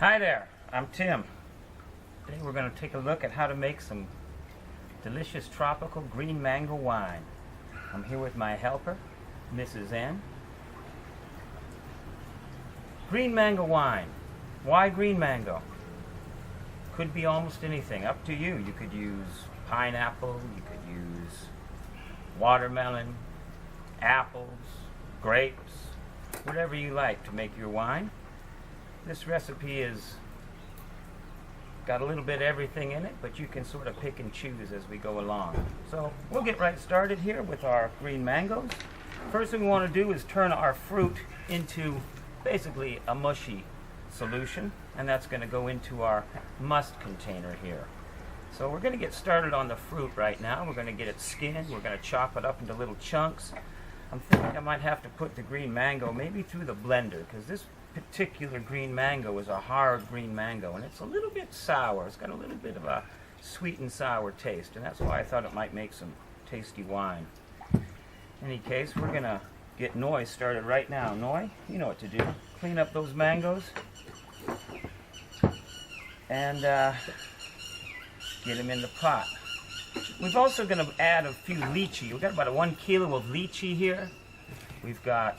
Hi there, I'm Tim. Today we're going to take a look at how to make some delicious tropical green mango wine. I'm here with my helper, Mrs. N. Green mango wine. Why green mango? Could be almost anything, up to you. You could use pineapple, you could use watermelon, apples, grapes, whatever you like to make your wine. This recipe is got a little bit of everything in it, but you can sort of pick and choose as we go along. So we'll get right started here with our green mangoes. First thing we want to do is turn our fruit into basically a mushy solution, and that's going to go into our must container here. So we're going to get started on the fruit right now. We're going to get it skinned. We're going to chop it up into little chunks. I'm thinking I might have to put the green mango maybe through the blender, because this particular green mango is a hard green mango, and it's a little bit sour. It's got a little bit of a sweet and sour taste, and that's why I thought it might make some tasty wine. In any case, we're gonna get Noi started right now. Noi, you know what to do. Clean up those mangoes and get them in the pot. We're also gonna add a few lychee. We've got about 1 kilo of lychee here. We've got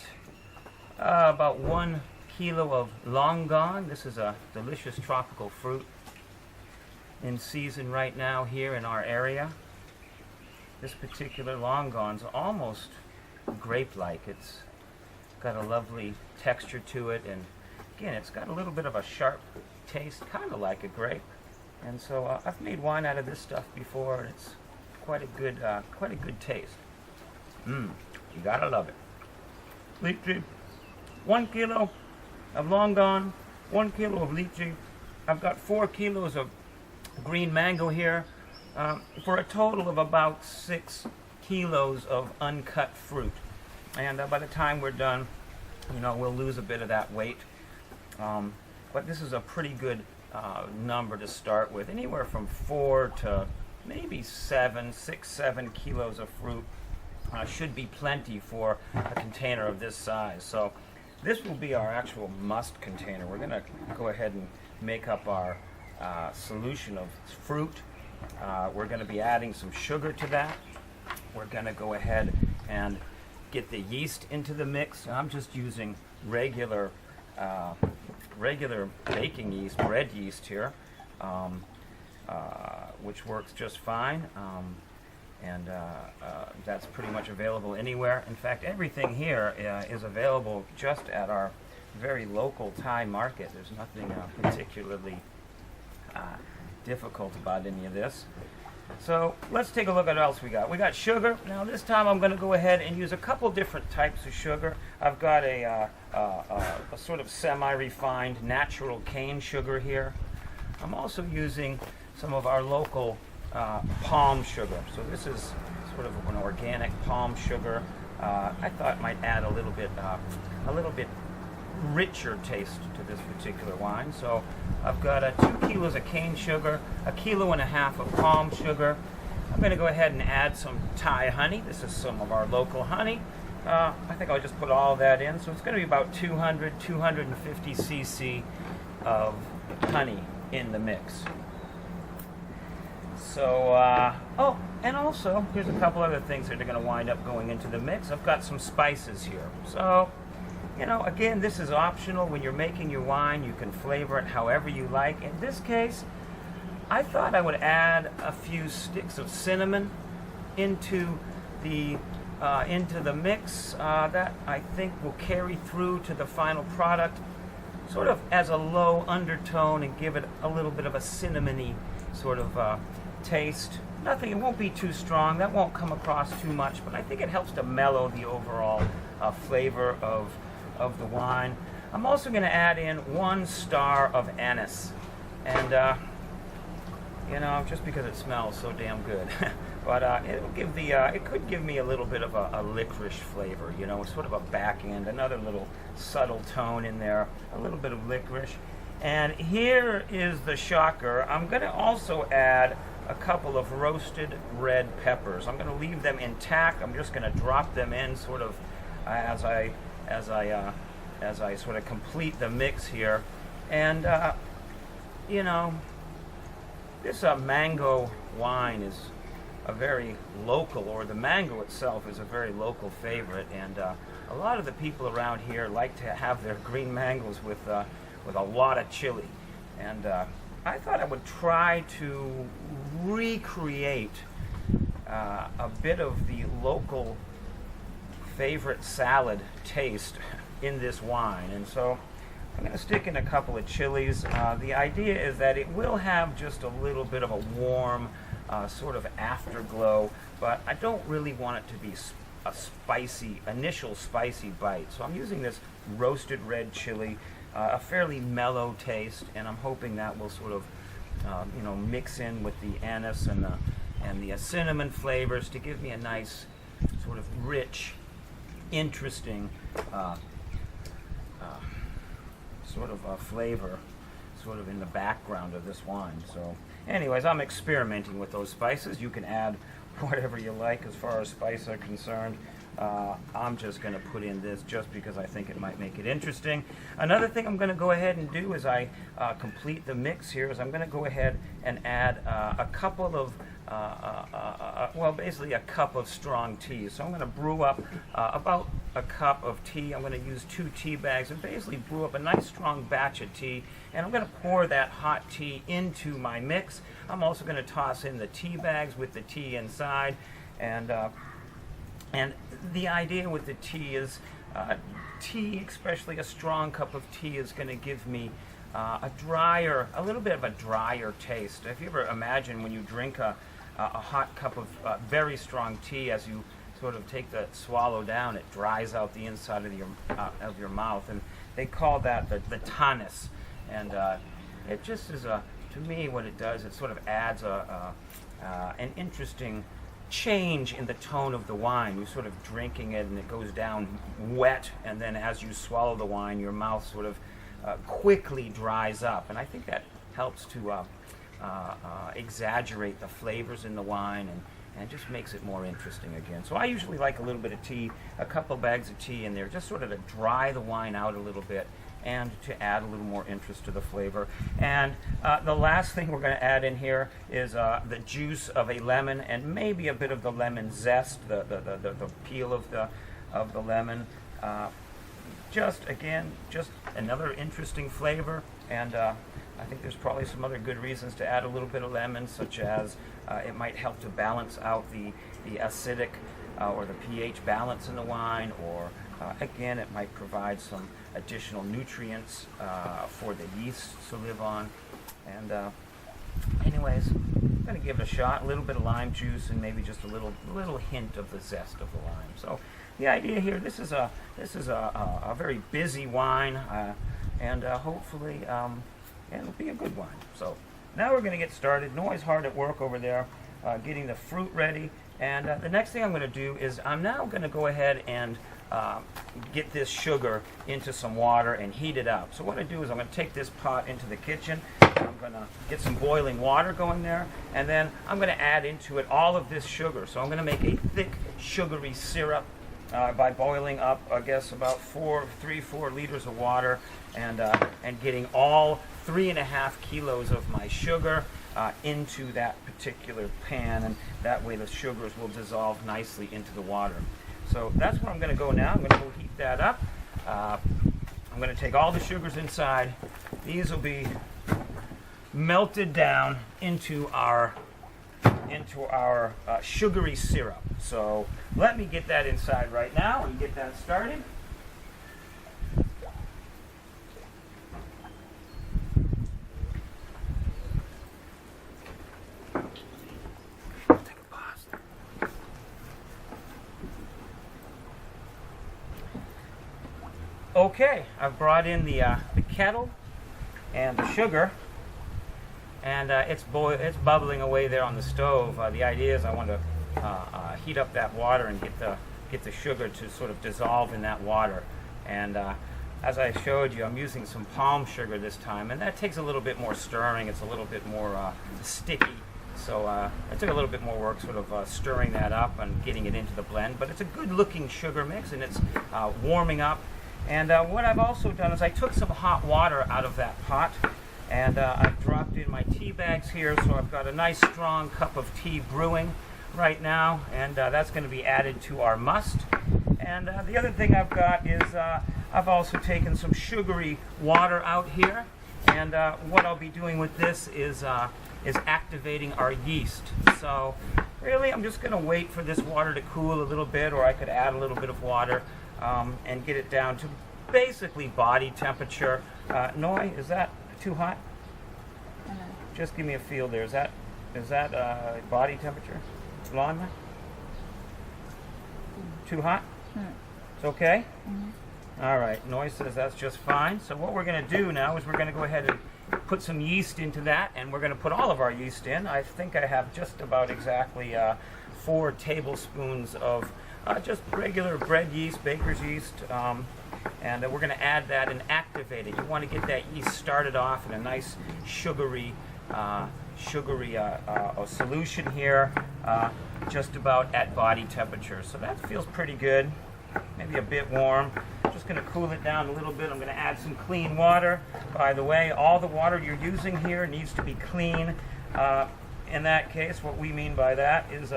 about 1 kilo of Longong. This is a delicious tropical fruit in season right now here in our area. This particular Longong's almost grape-like. It's got a lovely texture to it, and again, it's got a little bit of a sharp taste, kind of like a grape. And so I've made wine out of this stuff before, and it's quite a good taste. You gotta love it. Lychee, 1 kilo of Longong, 1 kilo of lychee. I've got 4 kilos of green mango here, for a total of about 6 kilos of uncut fruit. And by the time we're done, we'll lose a bit of that weight. But this is a pretty good number to start with. Anywhere from 4 to maybe 7 kilos of fruit should be plenty for a container of this size. So this will be our actual must container. We're going to go ahead and make up our solution of fruit. We're going to be adding some sugar to that. We're going to go ahead and get the yeast into the mix. I'm just using regular baking yeast, bread yeast here, which works just fine. And that's pretty much available anywhere. In fact, everything here is available just at our very local Thai market. There's nothing particularly difficult about any of this. So let's take a look at what else we got. We got sugar. Now this time I'm going to go ahead and use a couple different types of sugar. I've got a sort of semi-refined natural cane sugar here. I'm also using some of our local palm sugar. So this is sort of an organic palm sugar. I thought it might add a little bit richer taste to this particular wine. So I've got 2 kilos of cane sugar, 1.5 kilos of palm sugar. I'm going to go ahead and add some Thai honey. This is some of our local honey. I think I'll just put all of that in. So it's going to be about 250 cc of honey in the mix. So, oh, and also, here's a couple other things that are going to wind up going into the mix. I've got some spices here. So, again, this is optional. When you're making your wine, you can flavor it however you like. In this case, I thought I would add a few sticks of cinnamon into the mix. That, I think, will carry through to the final product, sort of as a low undertone, and give it a little bit of a cinnamony sort of taste. Nothing, it won't be too strong. That won't come across too much, but I think it helps to mellow the overall flavor of the wine. I'm also going to add in 1 star of anise, and just because it smells so damn good. But it could give me a little bit of a licorice flavor, sort of a back end, another little subtle tone in there, a little bit of licorice. And here is the shocker. I'm going to also add a couple of roasted red peppers. I'm going to leave them intact. I'm just going to drop them in sort of as I sort of complete the mix here. And you know, this mango wine is a very local, or the mango itself is a very local favorite, and a lot of the people around here like to have their green mangoes with a lot of chili. And I thought I would try to recreate a bit of the local favorite salad taste in this wine. And so I'm going to stick in a couple of chilies. The idea is that it will have just a little bit of a warm sort of afterglow, but I don't really want it to be a spicy, initial spicy bite. So I'm using this roasted red chili, a fairly mellow taste, and I'm hoping that will sort of mix in with the anise and the cinnamon flavors to give me a nice sort of rich, interesting sort of flavor sort of in the background of this wine. So anyways, I'm experimenting with those spices. You can add whatever you like as far as spice are concerned. I'm just going to put in this just because I think it might make it interesting. Another thing I'm going to go ahead and do as I complete the mix here is I'm going to go ahead and add a couple of basically a cup of strong tea. So I'm going to brew up about a cup of tea. I'm going to use 2 tea bags and basically brew up a nice strong batch of tea. And I'm going to pour that hot tea into my mix. I'm also going to toss in the tea bags with the tea inside. And the idea with the tea is tea, especially a strong cup of tea, is going to give me a little bit of a drier taste. If you ever imagine when you drink a hot cup of very strong tea, as you sort of take the swallow down, it dries out the inside of your mouth, and they call that the tonus. And it just is to me, what it does, it sort of adds an interesting change in the tone of the wine. You're sort of drinking it and it goes down wet, and then as you swallow the wine, your mouth sort of quickly dries up, and I think that helps to exaggerate the flavors in the wine and just makes it more interesting again. So I usually like a little bit of tea, a couple bags of tea in there, just sort of to dry the wine out a little bit and to add a little more interest to the flavor. And the last thing we're going to add in here is the juice of a lemon and maybe a bit of the lemon zest, the peel of the lemon. Just another interesting flavor, and I think there's probably some other good reasons to add a little bit of lemon, such as it might help to balance out the acidic or the pH balance in the wine, or again, it might provide some additional nutrients for the yeast to live on. And anyways, I'm going to give it a shot, a little bit of lime juice, and maybe just a little hint of the zest of the lime. So the idea here, this is a very busy wine, and hopefully it'll be a good wine. So now we're going to get started. Noi's hard at work over there getting the fruit ready. And the next thing I'm going to do is I'm now going to go ahead and get this sugar into some water and heat it up. So what I do is I'm going to take this pot into the kitchen. I'm going to get some boiling water going there, and then I'm going to add into it all of this sugar. So I'm going to make a thick sugary syrup by boiling up, I guess, about 4 liters of water, and getting all 3.5 kilos of my sugar into that particular pan, and that way the sugars will dissolve nicely into the water. So that's where I'm going to go now. I'm going to go heat that up. I'm going to take all the sugars inside. These will be melted down into our sugary syrup. So let me get that inside right now and get that started. Okay, I've brought in the kettle and the sugar, and it's bubbling away there on the stove. The idea is I want to heat up that water and get the sugar to sort of dissolve in that water. And as I showed you, I'm using some palm sugar this time, and that takes a little bit more stirring. It's a little bit more sticky. So it took a little bit more work sort of stirring that up and getting it into the blend. But it's a good looking sugar mix, and it's warming up. And what I've also done is I took some hot water out of that pot, And I've dropped in my tea bags here, so I've got a nice strong cup of tea brewing right now, and that's going to be added to our must. And the other thing I've got is I've also taken some sugary water out here, and what I'll be doing with this is activating our yeast. So really, I'm just going to wait for this water to cool a little bit, or I could add a little bit of water and get it down to basically body temperature. Noi, is that too hot? Just give me a feel there. Is that body temperature? Lana? Too hot? It's okay? All right. Noi says that's just fine. So what we're going to do now is we're going to go ahead and put some yeast into that, and we're going to put all of our yeast in. I think I have just about exactly 4 tablespoons of just regular bread yeast, baker's yeast, and we're going to add that and activate it. You want to get that yeast started off in a nice sugary solution here, just about at body temperature. So that feels pretty good, maybe a bit warm. Just going to cool it down a little bit. I'm going to add some clean water. By the way, all the water you're using here needs to be clean. In that case, what we mean by that is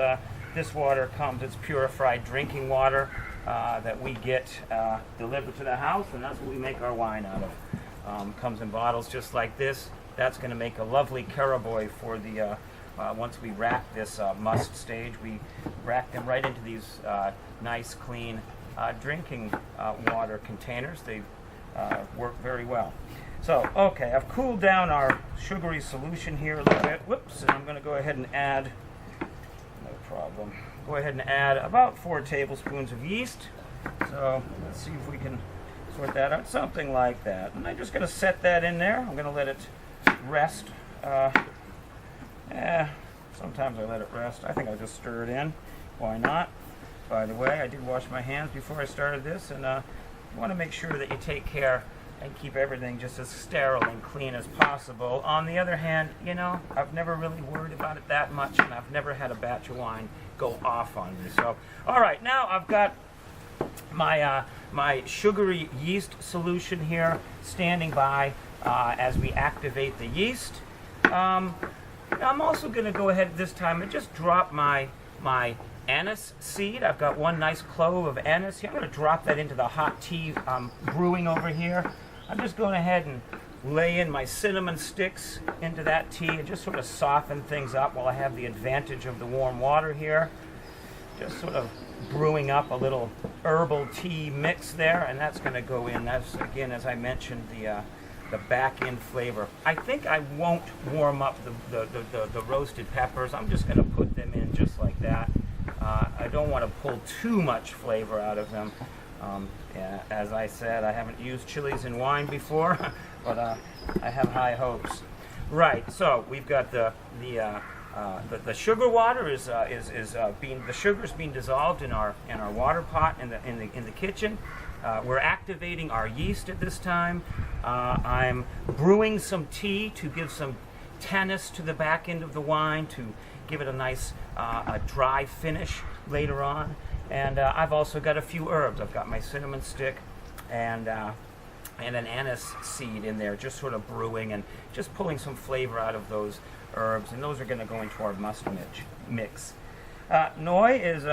this water it's purified drinking water that we get delivered to the house, and that's what we make our wine out of. Comes in bottles just like this. That's going to make a lovely carboy for the once we rack this must stage. We rack them right into these nice, clean drinking water containers. They work very well. So, okay, I've cooled down our sugary solution here a little bit. Whoops, and I'm going to go ahead and add, no problem, go ahead and add about 4 tablespoons of yeast. So, let's see if we can sort that out, something like that. And I'm just going to set that in there. I'm going to let it rest. Sometimes I let it rest. I think I'll just stir it in. Why not? By the way, I did wash my hands before I started this, and you want to make sure that you take care and keep everything just as sterile and clean as possible. On the other hand, you know, I've never really worried about it that much, and I've never had a batch of wine go off on me. So, all right, now I've got my my sugary yeast solution here standing by as we activate the yeast. I'm also going to go ahead this time and just drop my anise seed. I've got one nice clove of anise here. I'm going to drop that into the hot tea brewing over here. I'm just going ahead and lay in my cinnamon sticks into that tea and just sort of soften things up while I have the advantage of the warm water here. Just sort of brewing up a little herbal tea mix there, and that's going to go in. That's, again, as I mentioned, the back end flavor. I think I won't warm up the roasted peppers. I'm just going to put them in just like that. I don't want to pull too much flavor out of them. As I said, I haven't used chilies in wine before, but I have high hopes. Right. So we've got the sugar water is being dissolved in our water pot in the kitchen. We're activating our yeast at this time. I'm brewing some tea to give some tannins to the back end of the wine to give it a nice a dry finish later on. And I've also got a few herbs. I've got my cinnamon stick and an anise seed in there, just sort of brewing and just pulling some flavor out of those herbs. And those are going to go into our must mix. Noi is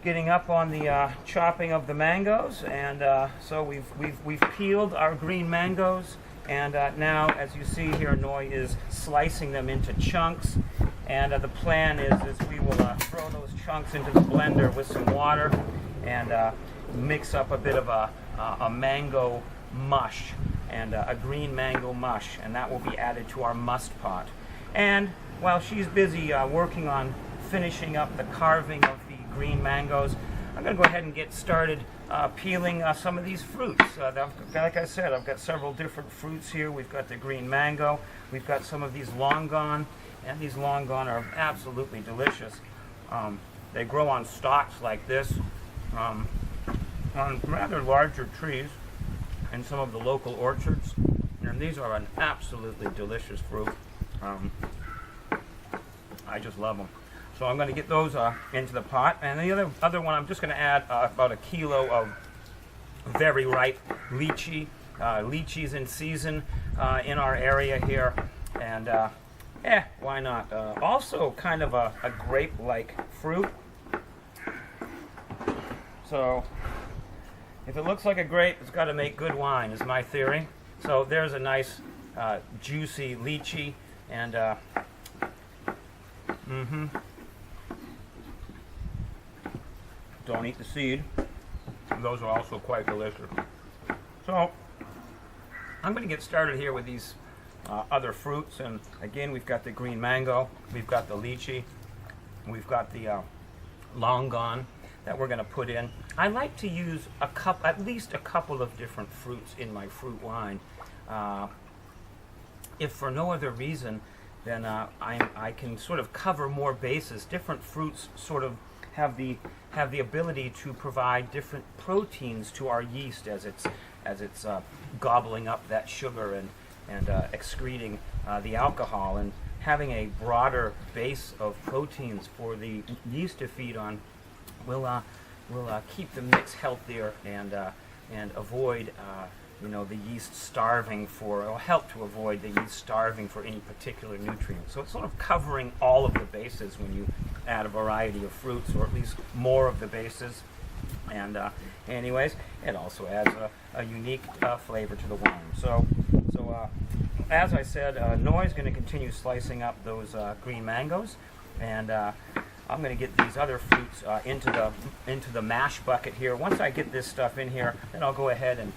getting up on the chopping of the mangoes, and so we've peeled our green mangoes, and now, as you see here, Noi is slicing them into chunks. And the plan is we will throw those chunks into the blender with some water and mix up a bit of a mango mush and a green mango mush, and that will be added to our must pot. And while she's busy working on finishing up the carving of the green mangoes, I'm going to go ahead and get started peeling some of these fruits. Like I said, I've got several different fruits here. We've got the green mango. We've got some of these Longong, and these Longong are absolutely delicious. They grow on stalks like this on rather larger trees in some of the local orchards, and these are an absolutely delicious fruit. I just love them. So I'm going to get those into the pot, and the other one I'm just going to add about 1 kilo of very ripe lychee Lychee's in season in our area here, and why not? Also kind of a grape-like fruit. So if it looks like a grape, it's got to make good wine, is my theory. So there's a nice juicy lychee, and don't eat the seed. Those are also quite delicious. So I'm going to get started here with these other fruits, and again, we've got the green mango, we've got the lychee, we've got the Longong that we're going to put in. I like to use at least a couple of different fruits in my fruit wine. If for no other reason, then I can sort of cover more bases. Different fruits sort of have the ability to provide different proteins to our yeast as it's gobbling up that sugar and excreting the alcohol, and having a broader base of proteins for the yeast to feed on will keep the mix healthier and avoid the yeast starving for, or help to avoid the yeast starving for any particular nutrient. So it's sort of covering all of the bases when you add a variety of fruits, or at least more of the bases. And anyways, it also adds a unique flavor to the wine. So as I said, Noi is going to continue slicing up those green mangoes, and I'm going to get these other fruits into the mash bucket here. Once I get this stuff in here, then I'll go ahead and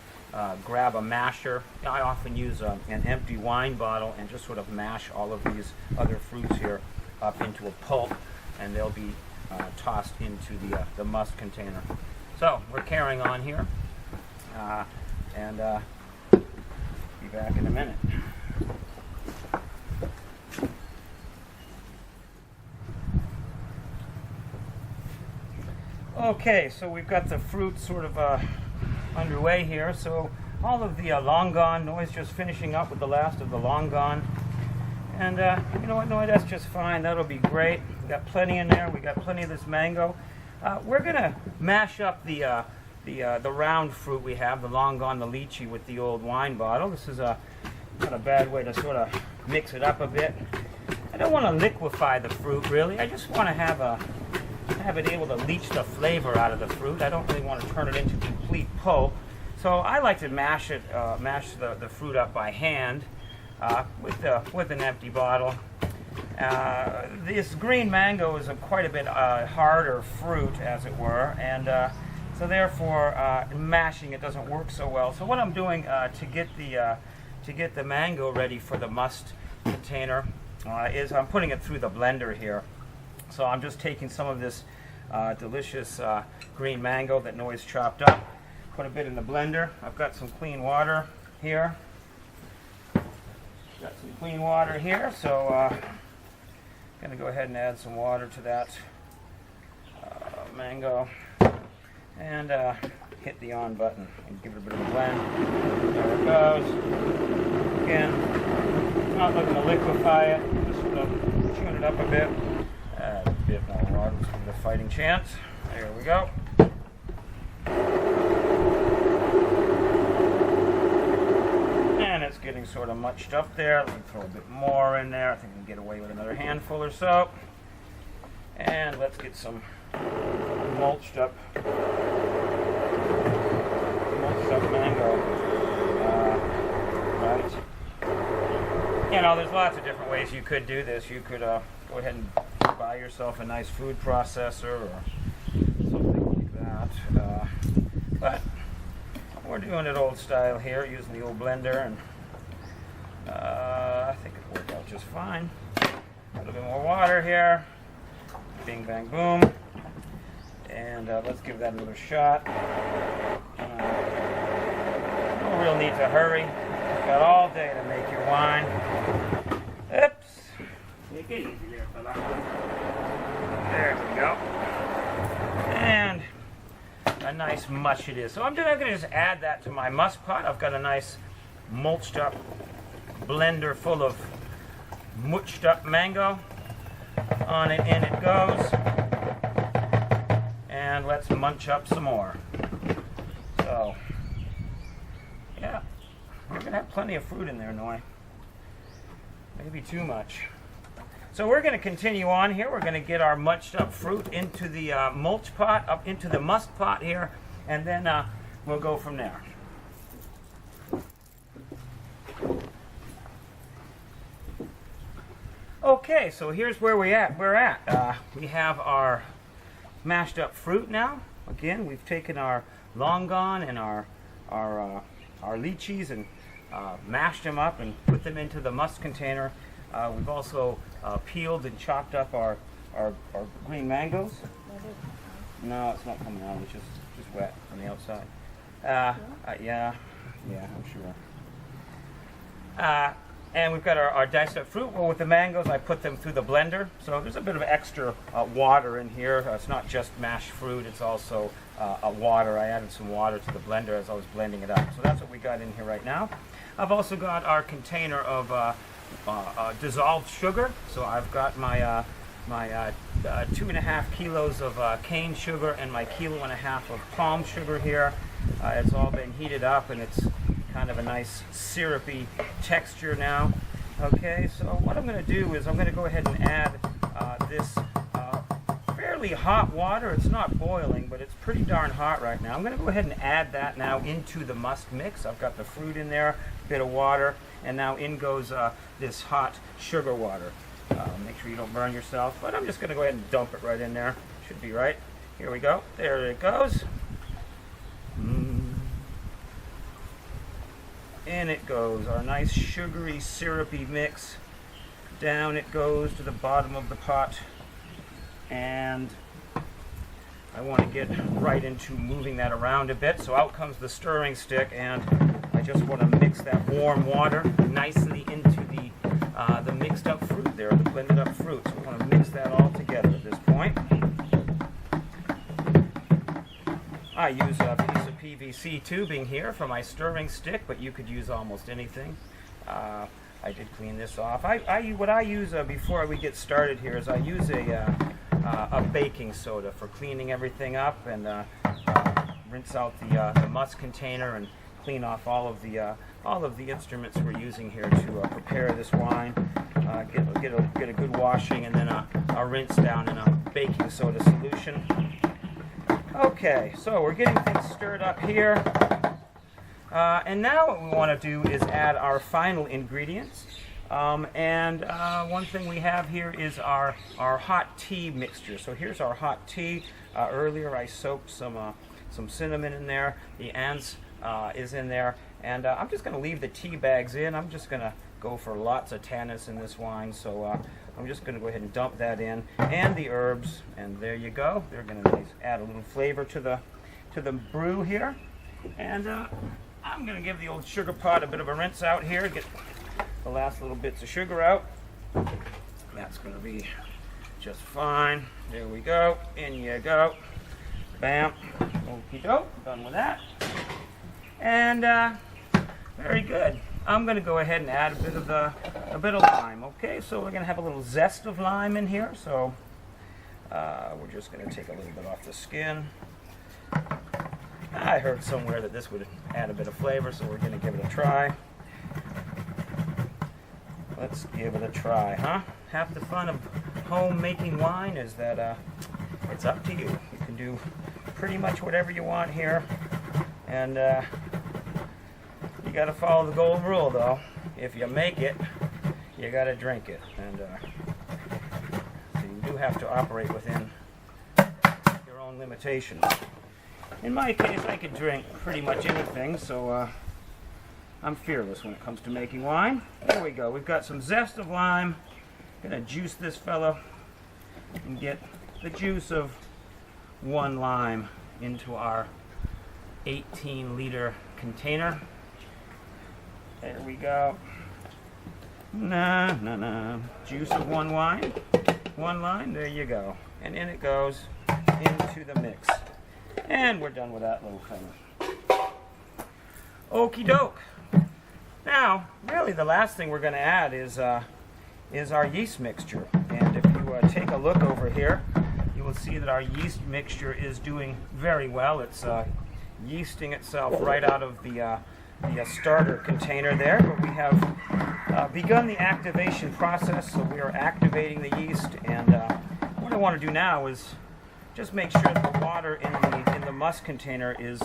grab a masher. I often use an empty wine bottle and just sort of mash all of these other fruits here up into a pulp, and they'll be tossed into the must container. So we're carrying on here, and be back in a minute. Okay, so we've got the fruit sort of underway here. So all of the Longong, Noi's just finishing up with the last of the Longong. And you know what, Noi, that's just fine. That'll be great. We got plenty in there. We got plenty of this mango. We're gonna mash up the round fruit we have, the Longong, the lychee, with the old wine bottle. This is not a bad way to sort of mix it up a bit. I don't want to liquefy the fruit really. I just want to have it able to leach the flavor out of the fruit. I don't really want to turn it into complete pulp. So I like to mash the fruit up by hand with an empty bottle. This green mango is quite a bit harder fruit, as it were, and so therefore mashing it doesn't work so well. So what I'm doing to get the mango ready for the must container is I'm putting it through the blender here. So I'm just taking some of this delicious green mango that Noi's chopped up, put a bit in the blender. I've got some clean water here. So I'm going to go ahead and add some water to that mango, and hit the on button and give it a bit of a blend. There it goes. Again, not looking to liquefy it, just sort of tune it up a bit. Add a bit more water to give it a fighting chance. There we go. And it's getting sort of muched up there. Let me throw a bit more in there. I think we can get away with another handful or so. And let's get some mulched up mango. Right. You know, there's lots of different ways you could do this. You could go ahead and buy yourself a nice food processor or something like that. But we're doing it old style here, using the old blender, and I think it worked out just fine. A little bit more water here. Bing, bang, boom. And let's give that another shot. No real need to hurry. You've got all day to make your wine. Oops. Take it easy there, fella. There we go. And a nice mush it is. So I'm going to just add that to my must pot. I've got a nice mulched up blender full of muched up mango. On it, in it goes. And let's munch up some more. So, yeah, have plenty of fruit in there, Noi. Maybe too much. So we're going to continue on here. We're going to get our munched up fruit into the mulch pot, up into the musk pot here, and then we'll go from there. Okay, so here's where we're at. We have our mashed up fruit now. Again, we've taken our Longong and our lychees and mashed them up and put them into the musk container. We've also peeled and chopped up our green mangoes. No, it's not coming out. It's just wet on the outside. Yeah, I'm sure. And we've got our diced up fruit. Well, with the mangoes, I put them through the blender. So there's a bit of extra water in here. It's not just mashed fruit. It's also water. I added some water to the blender as I was blending it up. So that's what we got in here right now. I've also got our container of dissolved sugar. So I've got my 2.5 kilos of cane sugar and my 1.5 kilos of palm sugar here. It's all been heated up and it's kind of a nice syrupy texture now. Okay, so what I'm going to do is I'm going to go ahead and add this fairly hot water. It's not boiling, but it's pretty darn hot right now. I'm going to go ahead and add that now into the musk mix. I've got the fruit in there, a bit of water, and now in goes this hot sugar water. Make sure you don't burn yourself, but I'm just going to go ahead and dump it right in there. Should be right. Here we go. There it goes. In it goes, our nice sugary, syrupy mix. Down it goes to the bottom of the pot. And I want to get right into moving that around a bit. So out comes the stirring stick, and I just want to mix that warm water nicely into the mixed up fruit there, the blended up fruit. So I want to mix that all together at this point. I use a piece of PVC tubing here for my stirring stick, but you could use almost anything. I did clean this off. What I use before we get started here is I use a baking soda for cleaning everything up and rinse out the musk container and clean off all of the instruments we're using here to prepare this wine. Get a good washing and then a rinse down in a baking soda solution. Okay, so we're getting things stirred up here. And now what we want to do is add our final ingredients. One thing we have here is our hot tea mixture. So here's our hot tea. Earlier I soaked some cinnamon in there. The anise is in there. And I'm just going to leave the tea bags in. I'm just going to go for lots of tannins in this wine. So I'm just going to go ahead and dump that in, and the herbs, and there you go. They're going to add a little flavor to the brew here. And I'm going to give the old sugar pot a bit of a rinse out here, get the last little bits of sugar out. That's going to be just fine. There we go. In you go. Bam. Okie doke. Done with that. And very good. I'm going to go ahead and add a bit of lime. Okay, so we're going to have a little zest of lime in here. So we're just going to take a little bit off the skin. I heard somewhere that this would add a bit of flavor, so we're going to give it a try. Let's give it a try, huh? Half the fun of home making wine is that it's up to you. You can do pretty much whatever you want here, and you got to follow the golden rule, though. If you make it, you got to drink it, and so you do have to operate within your own limitations. In my case, I could drink pretty much anything, so I'm fearless when it comes to making wine. There we go. We've got some zest of lime. Gonna juice this fellow and get the juice of one lime into our 18-liter container. There we go. Juice of one lime. There you go. And in it goes into the mix. And we're done with that little thing. Okie doke. Now, really the last thing we're going to add is our yeast mixture. And if you take a look over here, you will see that our yeast mixture is doing very well. It's yeasting itself right out of the starter container there, but we have begun the activation process, so we are activating the yeast, and what I want to do now is just make sure that the water in the must container is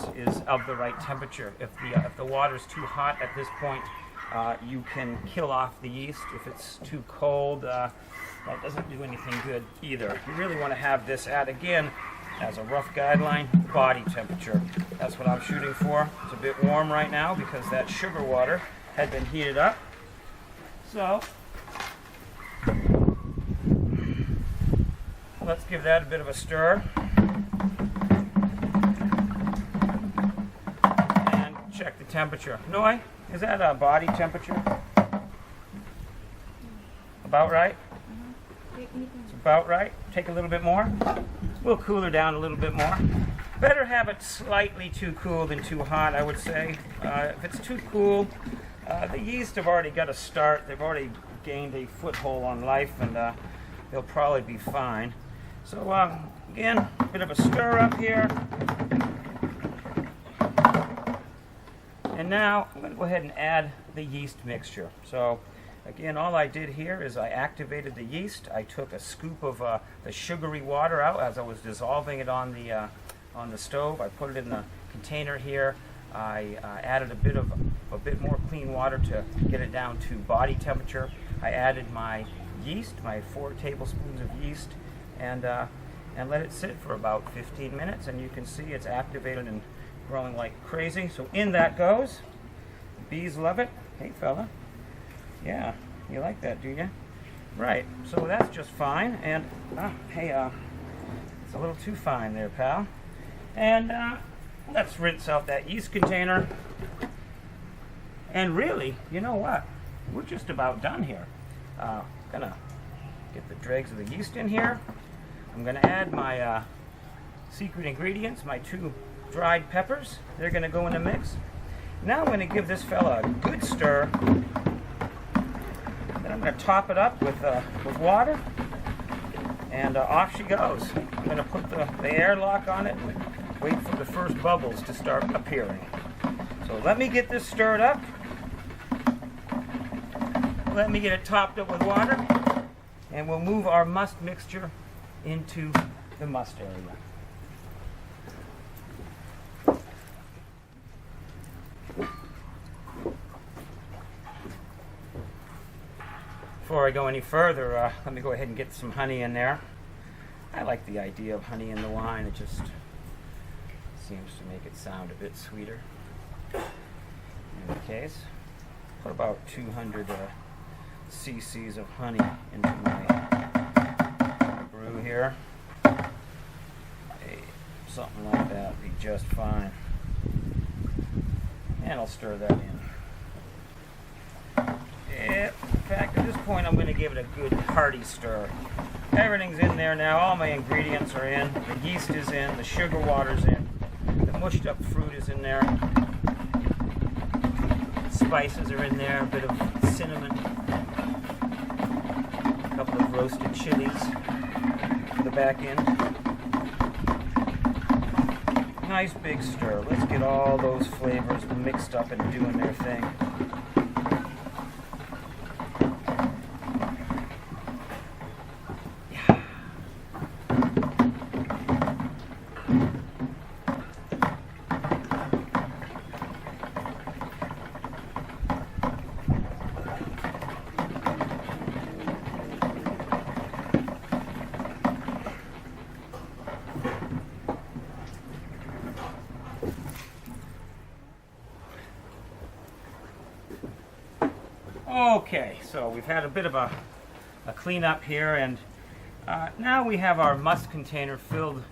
of the right temperature. If the water is too hot at this point, you can kill off the yeast. If it's too cold, that doesn't do anything good either. You really want to have this at, again, as a rough guideline, body temperature. That's what I'm shooting for. It's a bit warm right now because that sugar water had been heated up. So, let's give that a bit of a stir. And check the temperature. Noi, is that a body temperature? About right? It's about right. Take a little bit more. We'll cool her down a little bit more. Better have it slightly too cool than too hot, I would say. If it's too cool, the yeast have already got a start. They've already gained a foothold on life, and they'll probably be fine. So again, a bit of a stir up here. And now I'm going to go ahead and add the yeast mixture. So again, all I did here is I activated the yeast. I took a scoop of the sugary water out as I was dissolving it on the stove. I put it in the container here. I added a bit more clean water to get it down to body temperature. I added my yeast, my 4 tablespoons of yeast, and let it sit for about 15 minutes. And you can see it's activated and growing like crazy. So in that goes. Bees love it. Hey, fella. Yeah, you like that, do you? Right, so that's just fine, and, hey, it's a little too fine there, pal. And let's rinse out that yeast container. And really, you know what? We're just about done here. Gonna get the dregs of the yeast in here. I'm gonna add my secret ingredients, my 2 dried peppers. They're gonna go in the mix. Now I'm gonna give this fella a good stir. I'm going to top it up with water, and off she goes. I'm going to put the airlock on it and wait for the first bubbles to start appearing. So let me get this stirred up. Let me get it topped up with water, and we'll move our must mixture into the must area. Before I go any further, let me go ahead and get some honey in there. I like the idea of honey in the wine. It just seems to make it sound a bit sweeter. In any case, put about 200 cc's of honey into my brew here. Hey, something like that would be just fine. And I'll stir that in. In fact, at this point, I'm going to give it a good hearty stir. Everything's in there now. All my ingredients are in. The yeast is in. The sugar water's in. The mushed up fruit is in there. Spices are in there. A bit of cinnamon. A couple of roasted chilies for the back end. Nice big stir. Let's get all those flavors mixed up and doing their thing. Okay, so we've had a bit of a cleanup here, and now we have our must container filled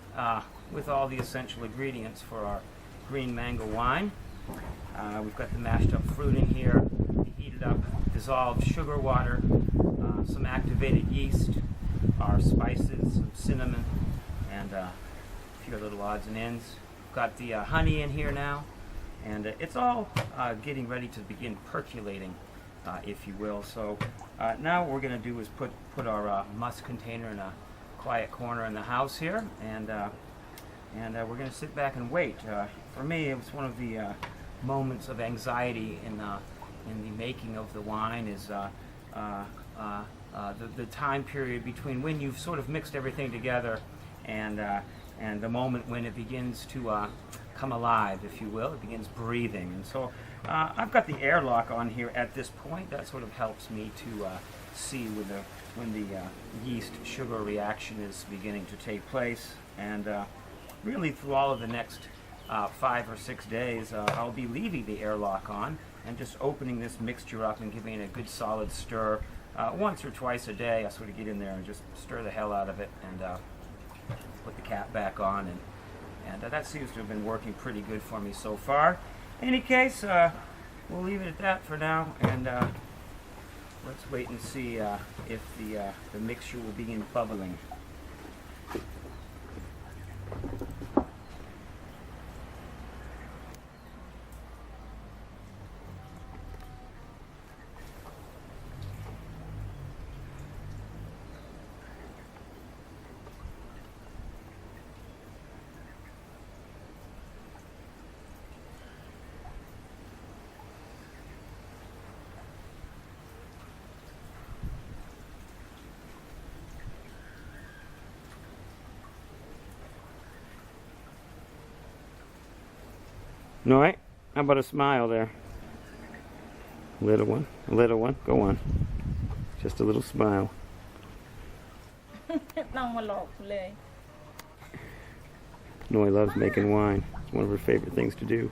with all the essential ingredients for our green mango wine. We've got the mashed up fruit in here, the heated up dissolved sugar water, some activated yeast, our spices, some cinnamon, and a few little odds and ends. We've got the honey in here now, and it's all getting ready to begin percolating, if you will. So now what we're going to do is put our must container in a quiet corner in the house here, and we're going to sit back and wait. For me, it was one of the moments of anxiety in the making of the wine is the time period between when you've sort of mixed everything together and the moment when it begins to come alive, if you will. It begins breathing. And so I've got the airlock on here at this point. That sort of helps me to see when the yeast sugar reaction is beginning to take place. And really through all of the next 5 or 6 days, I'll be leaving the airlock on and just opening this mixture up and giving it a good solid stir once or twice a day. I sort of get in there and just stir the hell out of it and put the cap back on, and that seems to have been working pretty good for me so far. In any case, we'll leave it at that for now, and let's wait and see if the mixture will begin bubbling. Noi, how about a smile there? Little one, go on. Just a little smile. Noi loves making wine. It's one of her favorite things to do.